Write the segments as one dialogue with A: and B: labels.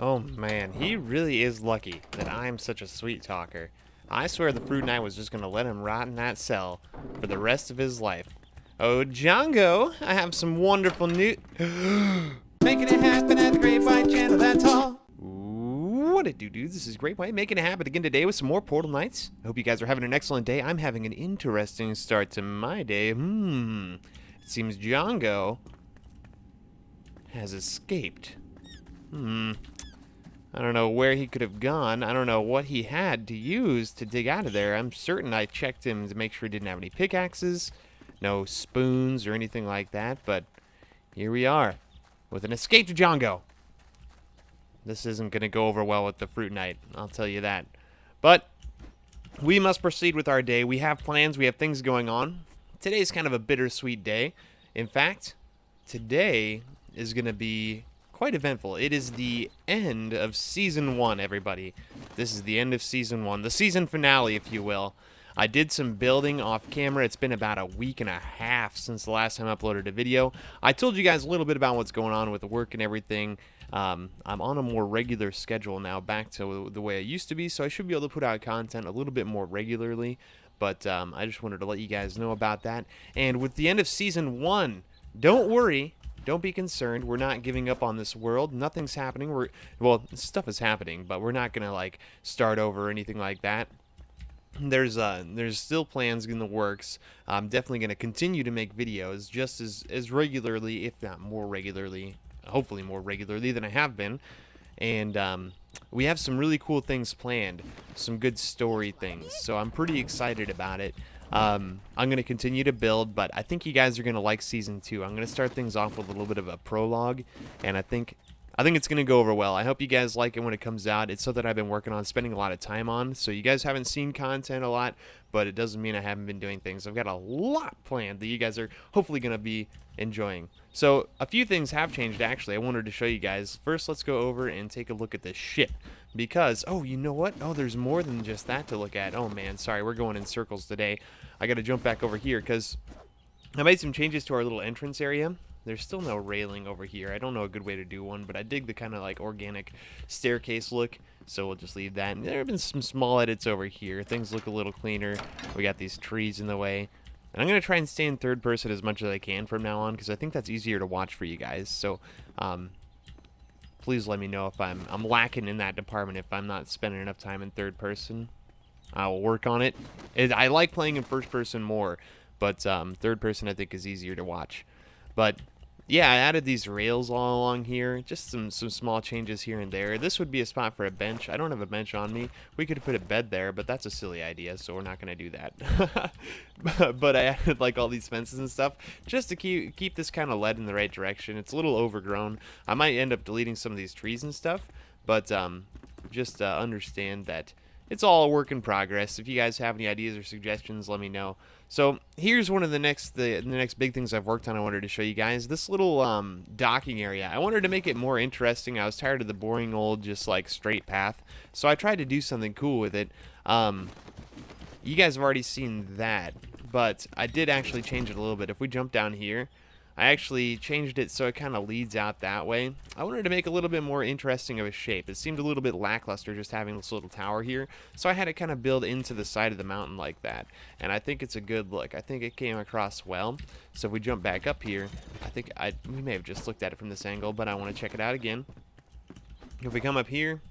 A: Oh man, he really is lucky that I'm such a sweet talker. I swear the Fruit Knight was just gonna let him rot in that cell for the rest of his life. Oh, Jango, I have some wonderful news. Making it happen at the Great White Channel, that's all. What it do, dudes? This is Great White making it happen again today with some more Portal Nights. I hope you guys are having an excellent day. I'm having an interesting start to my day. It seems Jango has escaped. I don't know where he could have gone. I don't know what he had to use to dig out of there. I'm certain I checked him to make sure he didn't have any pickaxes, no spoons or anything like that, but here we are with an escaped Jango. This isn't going to go over well with the Fruit Knight, I'll tell you that. But we must proceed with our day. We have plans, we have things going on. Today's kind of a bittersweet day. In fact, today is going to be quite eventful. It is the end of Season 1, everybody. This is the end of Season 1. The season finale, if you will. I did some building off camera. It's been about a week and a half since the last time I uploaded a video. I told you guys a little bit about what's going on with the work and everything. I'm on a more regular schedule now, back to the way I used to be, so I should be able to put out content a little bit more regularly. But I just wanted to let you guys know about that. And with the end of Season 1, don't worry. Don't be concerned. We're not giving up on this world. Nothing's happening. Well, stuff is happening, but we're not going to, like, start over or anything like that. There's still plans in the works. I'm definitely going to continue to make videos just as regularly, if not more regularly, hopefully more regularly than I have been. And we have some really cool things planned, some good story things, so I'm pretty excited about it. I'm going to continue to build, but I think you guys are going to like Season 2. I'm going to start things off with a little bit of a prologue, and I think it's going to go over well. I hope you guys like it when it comes out. It's something I've been working on, spending a lot of time on, so you guys haven't seen content a lot, but it doesn't mean I haven't been doing things. I've got a lot planned that you guys are hopefully going to be enjoying. So a few things have changed, actually. I wanted to show you guys. First, let's go over and take a look at this ship. Because, oh, you know what? Oh, there's more than just that to look at. Oh, man, sorry, we're going in circles today. I got to jump back over here because I made some changes to our little entrance area. There's still no railing over here. I don't know a good way to do one, but I dig the kind of like organic staircase look, so we'll just leave that. And there have been some small edits over here. Things look a little cleaner. We got these trees in the way. And I'm going to try and stay in third person as much as I can from now on, because I think that's easier to watch for you guys. So, please let me know if I'm lacking in that department, if I'm not spending enough time in third person. I will work on it. I like playing in first person more, but third person I think is easier to watch. But yeah, I added these rails all along here, just some small changes here and there. This would be a spot for a bench. I don't have a bench on me. We could put a bed there, but that's a silly idea, so we're not going to do that. But I added like all these fences and stuff just to keep this kind of led in the right direction. It's a little overgrown. I might end up deleting some of these trees and stuff, but just understand that it's all a work in progress. If you guys have any ideas or suggestions, let me know. So here's one of the next big things I've worked on. I wanted to show you guys this little docking area. I wanted to make it more interesting. I was tired of the boring old just like straight path, so I tried to do something cool with it. You guys have already seen that, but I did actually change it a little bit. If we jump down here, I actually changed it so it kind of leads out that way. I wanted to make a little bit more interesting of a shape. It seemed a little bit lackluster just having this little tower here, so I had it kind of build into the side of the mountain like that. And I think it's a good look. I think it came across well. So if we jump back up here, I think we may have just looked at it from this angle, but I want to check it out again. If we come up here,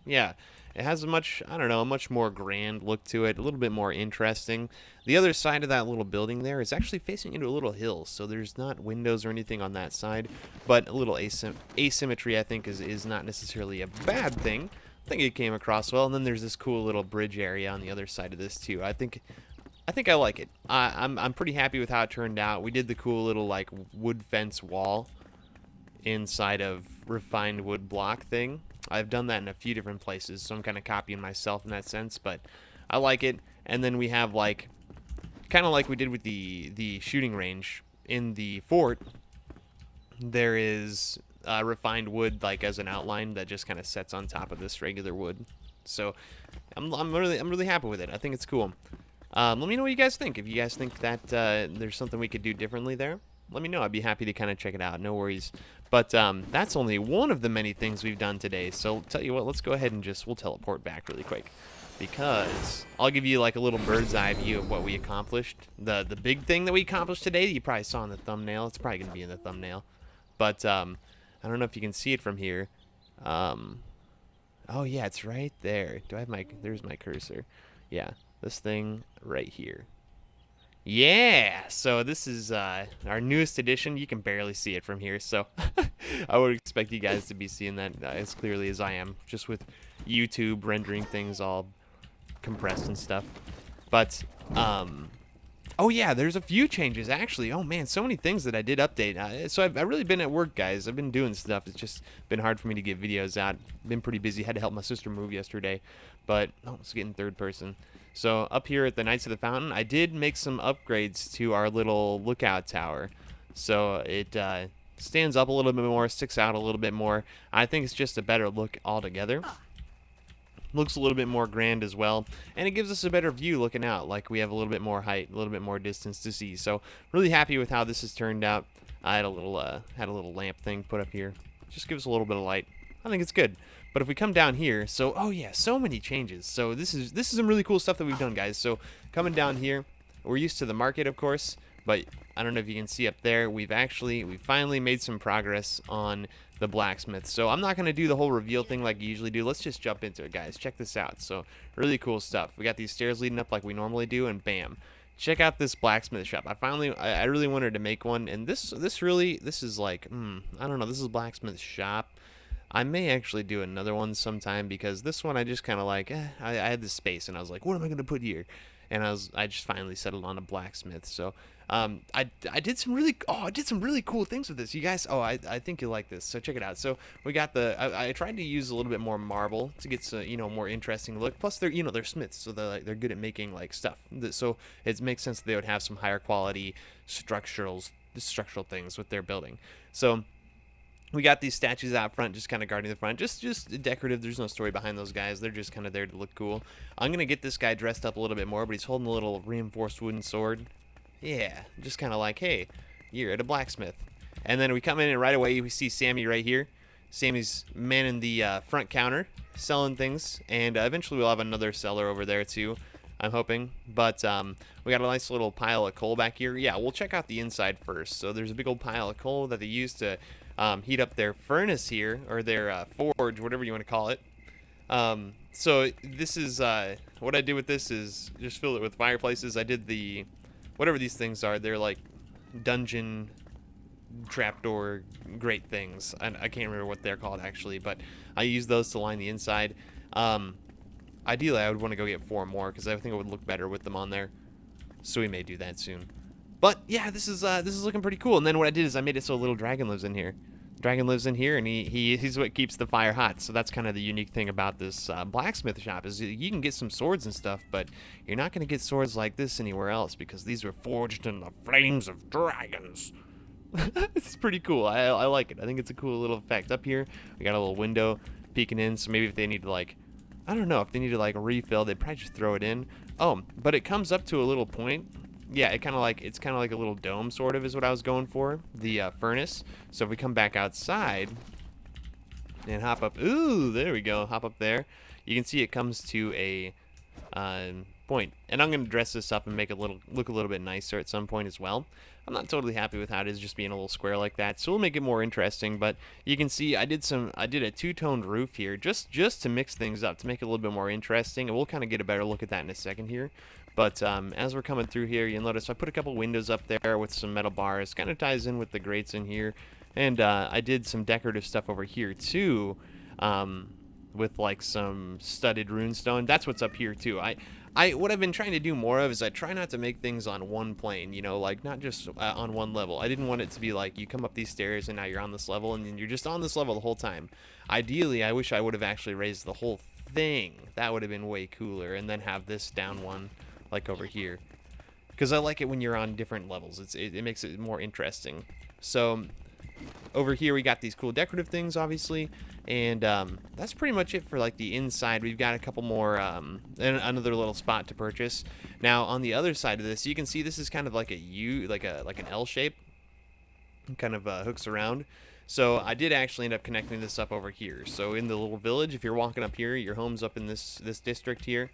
A: yeah, it has a much more grand look to it, a little bit more interesting. The other side of that little building there is actually facing into a little hill, so there's not windows or anything on that side, but a little asymmetry I think is not necessarily a bad thing. I think it came across well. And then there's this cool little bridge area on the other side of this too. I think I like it. I'm pretty happy with how it turned out. We did the cool little like wood fence wall inside of refined wood block thing. I've done that in a few different places, so I'm kind of copying myself in that sense, but I like it. And then we have like, kind of like we did with the shooting range in the fort, there is refined wood like as an outline that just kind of sets on top of this regular wood. So I'm really happy with it. I think it's cool. Let me know what you guys think. If you guys think that there's something we could do differently there, let me know. I'd be happy to kind of check it out. No worries. But that's only one of the many things we've done today. So tell you what, let's go ahead and we'll teleport back really quick, because I'll give you like a little bird's eye view of what we accomplished. The big thing that we accomplished today that you probably saw in the thumbnail. It's probably gonna be in the thumbnail, but I don't know if you can see it from here. Oh yeah, it's right there. Do I have there's my cursor. Yeah, this thing right here. Yeah, so this is our newest edition. You can barely see it from here, so I would expect you guys to be seeing that as clearly as I am, just with YouTube rendering things all compressed and stuff. But oh yeah, there's a few changes actually. Oh man, so many things that I did update. So I've really been at work, guys. I've been doing stuff. It's just been hard for me to get videos out. Been pretty busy. Had to help my sister move yesterday, but it's getting third person. So up here at the Knights of the Fountain, I did make some upgrades to our little lookout tower. So it stands up a little bit more, sticks out a little bit more. I think it's just a better look altogether. Looks a little bit more grand as well, and it gives us a better view looking out, like we have a little bit more height, a little bit more distance to see. So really happy with how this has turned out. I had a little lamp thing put up here, just gives us a little bit of light. I think it's good. But if we come down here, so oh yeah, so many changes. So this is some really cool stuff that we've done, guys. So coming down here, we're used to the market, of course, but I don't know if you can see up there, we finally made some progress on the blacksmith. So I'm not going to do the whole reveal thing like you usually do. Let's just jump into it, guys. Check this out. So really cool stuff. We got these stairs leading up like we normally do, and bam. Check out this blacksmith shop. I really wanted to make one, and this is like, I don't know, this is blacksmith shop. I may actually do another one sometime, because this one I just kind of like, I had this space, and I was like, what am I going to put here? And I just finally settled on a blacksmith. So I did some really cool things with this, you guys. Oh, I think you'll like this. So check it out. So we got I tried to use a little bit more marble to get some, more interesting look. Plus they're smiths, so they're good at making like stuff. So it makes sense that they would have some higher quality structural things with their building. So we got these statues out front, just kind of guarding the front, just decorative. There's no story behind those guys. They're just kind of there to look cool. I'm gonna get this guy dressed up a little bit more, but he's holding a little reinforced wooden sword. Yeah, just kind of like, hey, you're at a blacksmith. And then we come in, and right away we see Sammy right here. Sammy's manning the front counter, selling things, and eventually we'll have another seller over there too, I'm hoping. But we got a nice little pile of coal back here. Yeah, we'll check out the inside first. So there's a big old pile of coal that they use to heat up their furnace here, or their forge, whatever you want to call it. So this is what I did with this is just fill it with fireplaces. I did whatever these things are. They're like dungeon trapdoor grate things. I can't remember what they're called actually, but I use those to line the inside. Ideally, I would want to go get 4 more, because I think it would look better with them on there. So we may do that soon. But yeah, this is looking pretty cool. And then what I did is I made it so a little dragon lives in here. Dragon lives in here, and he's what keeps the fire hot. So that's kind of the unique thing about this blacksmith shop, is you can get some swords and stuff, but you're not going to get swords like this anywhere else, because these were forged in the flames of dragons. It's pretty cool. I like it. I think it's a cool little effect. Up here, we got a little window peeking in, so maybe if they need to I don't know, if they need to refill, they'd probably just throw it in. Oh, but it comes up to a little point. Yeah, it's kind of like a little dome, sort of, is what I was going for, the furnace. So if we come back outside and hop up, ooh, there we go, hop up there, you can see it comes to a point. And I'm going to dress this up and make it look a little bit nicer at some point as well. I'm not totally happy with how it is just being a little square like that, so we'll make it more interesting. But you can see I did a two-toned roof here just to mix things up, to make it a little bit more interesting, and we'll kind of get a better look at that in a second here. But as we're coming through here, you'll notice I put a couple windows up there with some metal bars. Kind of ties in with the grates in here. And I did some decorative stuff over here too, with like some studded runestone. That's what's up here too. What I've been trying to do more of is I try not to make things on one plane, like not just on one level. I didn't want it to be like you come up these stairs and now you're on this level and then you're just on this level the whole time. Ideally, I wish I would have actually raised the whole thing. That would have been way cooler, and then have this down one like over here, because I like it when you're on different levels. It makes it more interesting. So over here we got these cool decorative things, obviously, and that's pretty much it for like the inside. We've got a couple more and another little spot to purchase. Now on the other side of this, you can see this is kind of like a U, like an L shape. kind of hooks around. So I did actually end up connecting this up over here. So in the little village, if you're walking up here, your home's up in this district here.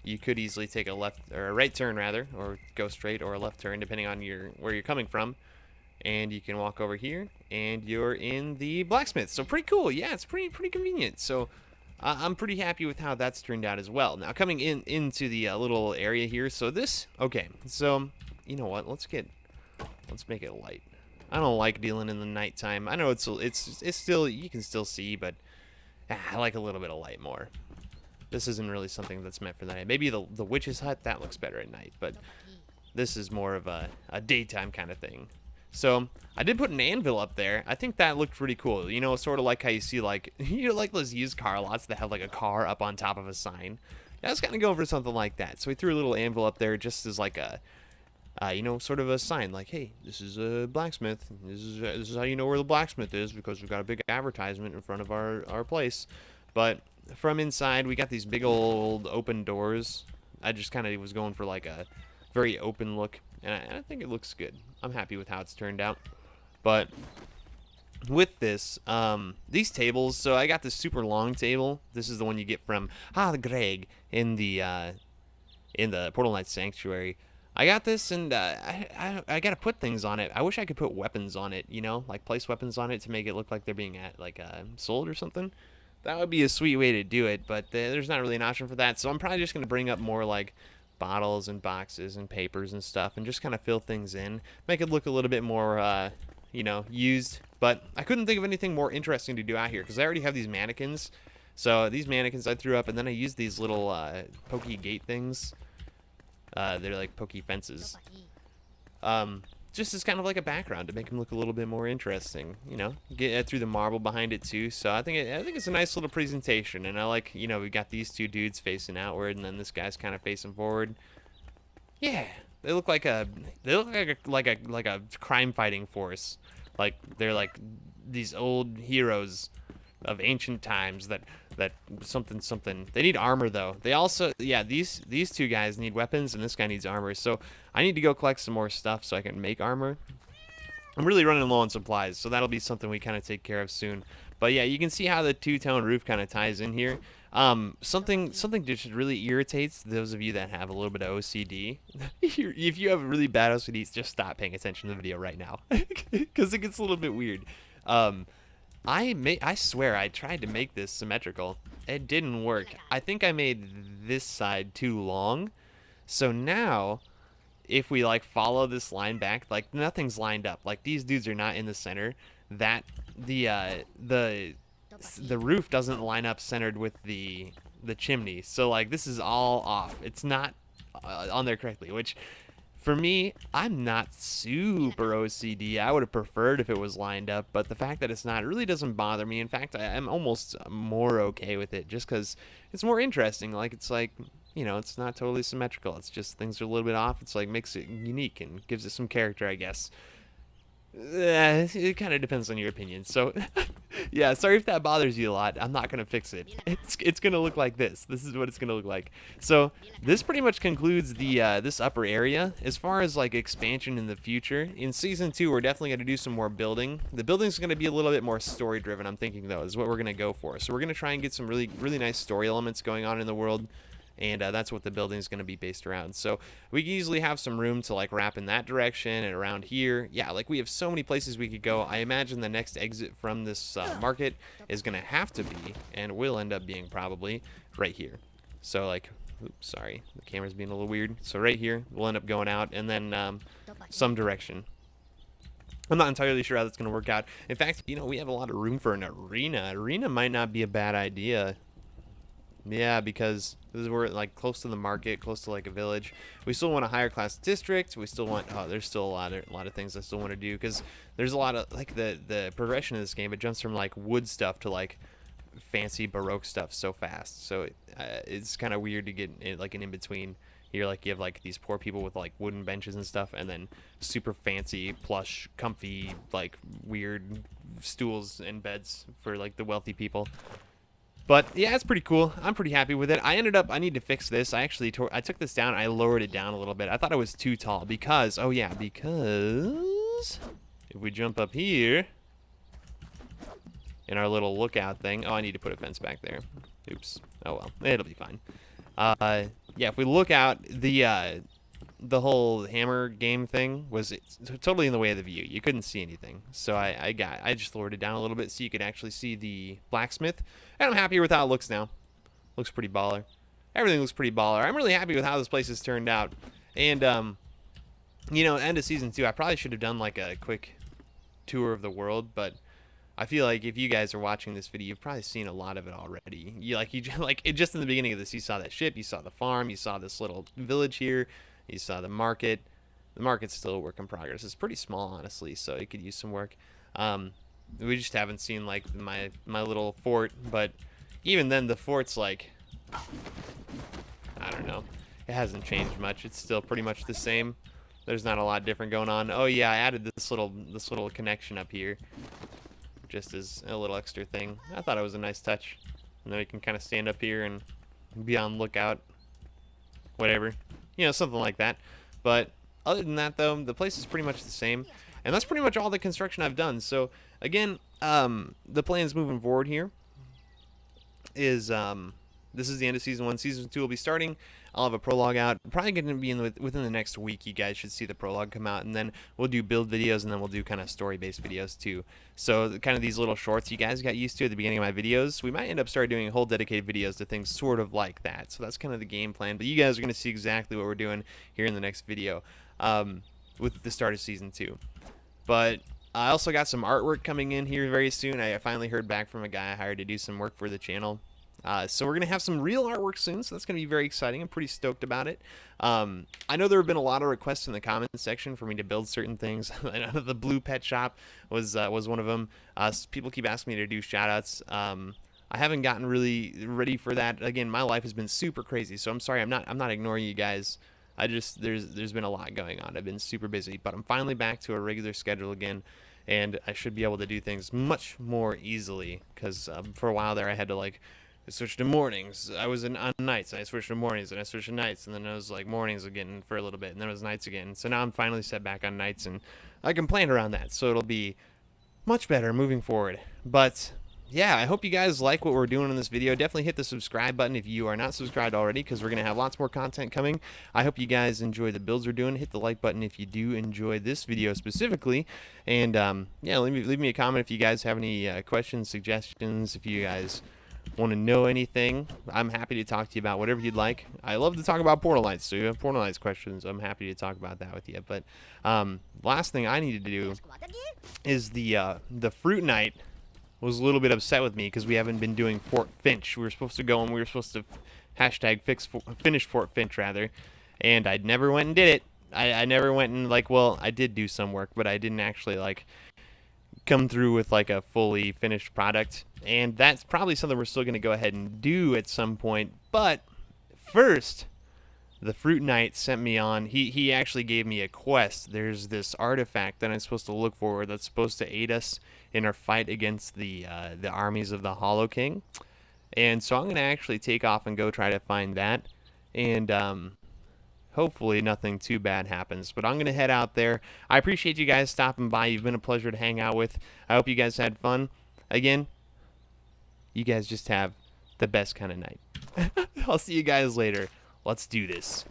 A: You could easily take a left or a right turn rather, or go straight, or a left turn depending on where you're coming from. And you can walk over here, and you're in the blacksmith. So pretty cool. Yeah, it's pretty convenient. So I'm pretty happy with how that's turned out as well. Now coming into the little area here. So this, okay. So you know what? Let's make it light. I don't like dealing in the nighttime. I know it's still, you can still see, but I like a little bit of light more. This isn't really something that's meant for the night. Maybe the witch's hut, that looks better at night, but this is more of a daytime kind of thing. So I did put an anvil up there. I think that looked pretty cool. You know, sort of like how you see like like those used car lots that have like a car up on top of a sign. I was kind of going for something like that. So we threw a little anvil up there just as like a you know, sort of a sign like, hey, this is a blacksmith. This is how you know where the blacksmith is, because we've got a big advertisement in front of our place. But from inside, we got these big old open doors. I just kind of was going for like a very open look, and I think it looks good. I'm happy with how it's turned out. But with this, these tables, so I got this super long table. This is the one you get from Greg in the Portal Knight Sanctuary. I got this, and I gotta put things on it. I wish I could put weapons on it, you know, like place weapons on it to make it look like they're being sold or something. That would be a sweet way to do it, but there's not really an option for that. So I'm probably just gonna bring up more like bottles and boxes and papers and stuff, and just kind of fill things in, make it look a little bit more, you know, used. But I couldn't think of anything more interesting to do out here because I already have these mannequins. So these mannequins I threw up, and then I used these little pokey gate things. They're like pokey fences. Just as kind of like a background to make them look a little bit more interesting, you know. Get through the marble behind it too. So I think it's a nice little presentation, and I like, you know, we got these two dudes facing outward, and then this guy's kind of facing forward. Yeah, they look like a crime fighting force. Like they're like these old heroes of ancient times that something. They need armor though. They also, yeah, these two guys need weapons, and this guy needs armor. So I need to go collect some more stuff so I can make armor. I'm really running low on supplies, so that'll be something we kind of take care of soon. But yeah, you can see how the two-tone roof kind of ties in here. Something just really irritates those of you that have a little bit of OCD. If you have really bad OCD, just stop paying attention to the video right now, because it gets a little bit weird. I swear I tried to make this symmetrical. It didn't work. I think I made this side too long. So now, if we like follow this line back, like nothing's lined up. Like these dudes are not in the center. That the roof doesn't line up centered with the chimney. So like this is all off. It's not on there correctly, which for me, I'm not super OCD. I would have preferred if it was lined up, but the fact that it's not, it really doesn't bother me. In fact, I'm almost more okay with it just because it's more interesting. Like, it's like, you know, it's not totally symmetrical. It's just things are a little bit off. It's like makes it unique and gives it some character, I guess. It kind of depends on your opinion. So, yeah, sorry if that bothers you a lot. I'm not going to fix it. It's going to look like this. This is what it's going to look like. So, this pretty much concludes the this upper area. As far as, like, expansion in the future, in Season 2, we're definitely going to do some more building. The building's going to be a little bit more story-driven, I'm thinking, though, is what we're going to go for. So, we're going to try and get some really, really nice story elements going on in the world. And that's what the building is going to be based around. So we can easily have some room to like wrap in that direction and around here. Yeah, like we have so many places we could go. I imagine the next exit from this market is going to have to be, and will end up being probably, right here. So like, oops, sorry, the camera's being a little weird. So right here, we'll end up going out, and then some direction. I'm not entirely sure how that's going to work out. In fact, you know, we have a lot of room for an arena. Arena might not be a bad idea. Yeah, because we're like close to the market, close to like a village. We still want a higher class district. We still want, oh, there's still a lot of things I still want to do, because there's a lot of like the progression of this game. It jumps from like wood stuff to like fancy Baroque stuff so fast. So it's kind of weird to get like an in between here. Like you have like these poor people with like wooden benches and stuff, and then super fancy, plush, comfy, like weird stools and beds for like the wealthy people. But yeah, it's pretty cool. I'm pretty happy with it. I need to fix this. I actually I took this down. I lowered it down a little bit. I thought it was too tall because, oh yeah, because if we jump up here in our little lookout thing. Oh, I need to put a fence back there. Oops. Oh well, it'll be fine. Yeah, if we look out, the whole hammer game thing was totally in the way of the view. You couldn't see anything, so I just lowered it down a little bit so you could actually see the blacksmith. And I'm happy with how it looks now. Looks pretty baller. Everything looks pretty baller. I'm really happy with how this place has turned out. And you know, end of season 2, I probably should have done like a quick tour of the world, but I feel like if you guys are watching this video, you've probably seen a lot of it already. Just in the beginning of this, you saw that ship, you saw the farm, you saw this little village here, you saw the market. The market's still a work in progress. It's pretty small, honestly, so it could use some work. We just haven't seen like my little fort, but even then, the fort's like, I don't know, it hasn't changed much. It's still pretty much the same. There's not a lot different going on. Oh yeah, I added this little connection up here, just as a little extra thing. I thought it was a nice touch. And then we can kind of stand up here and be on lookout, whatever, you know, something like that. But other than that, though, the place is pretty much the same, and that's pretty much all the construction I've done. So again, the plans moving forward here is this is the end of season 1. Season 2 will be starting. I'll have a prologue out. Probably going to be within the next week. You guys should see the prologue come out, and then we'll do build videos, and then we'll do kind of story-based videos too. So kind of these little shorts you guys got used to at the beginning of my videos, we might end up starting doing whole dedicated videos to things sort of like that. So that's kind of the game plan. But you guys are going to see exactly what we're doing here in the next video with the start of season 2. But I also got some artwork coming in here very soon. I finally heard back from a guy I hired to do some work for the channel. So we're going to have some real artwork soon, so that's going to be very exciting. I'm pretty stoked about it. I know there have been a lot of requests in the comments section for me to build certain things. I know the blue pet shop was one of them. People keep asking me to do shoutouts. I haven't gotten really ready for that. Again, my life has been super crazy, so I'm sorry. I'm not ignoring you guys. There's been a lot going on. I've been super busy, but I'm finally back to a regular schedule again, and I should be able to do things much more easily, because for a while there I had to like switch to mornings. I was on nights, and I switched to mornings, and I switched to nights, and then it was like mornings again for a little bit, and then it was nights again. So now I'm finally set back on nights, and I can plan around that, so it'll be much better moving forward. But yeah, I hope you guys like what we're doing in this video. Definitely hit the subscribe button if you are not subscribed already, because we're going to have lots more content coming. I hope you guys enjoy the builds we're doing. Hit the like button if you do enjoy this video specifically. And yeah, leave me a comment if you guys have any questions, suggestions, if you guys want to know anything. I'm happy to talk to you about whatever you'd like. I love to talk about Portal Knights, so if you have Portal Knights questions, I'm happy to talk about that with you. But last thing I needed to do is the Fruit Knight was a little bit upset with me because we haven't been doing Fort Finch. We were supposed to go and we were supposed to hashtag finish Fort Finch rather, and I never went and did it. I never went and like, well, I did do some work, but I didn't actually like come through with like a fully finished product, and that's probably something we're still going to go ahead and do at some point. But first, the Fruit Knight sent me on, he actually gave me a quest. There's this artifact that I'm supposed to look for that's supposed to aid us in our fight against the armies of the Hollow King, and so I'm going to actually take off and go try to find that, and hopefully nothing too bad happens. But I'm going to head out there. I appreciate you guys stopping by. You've been a pleasure to hang out with. I hope you guys had fun. Again, you guys just have the best kind of night. I'll see you guys later. Let's do this.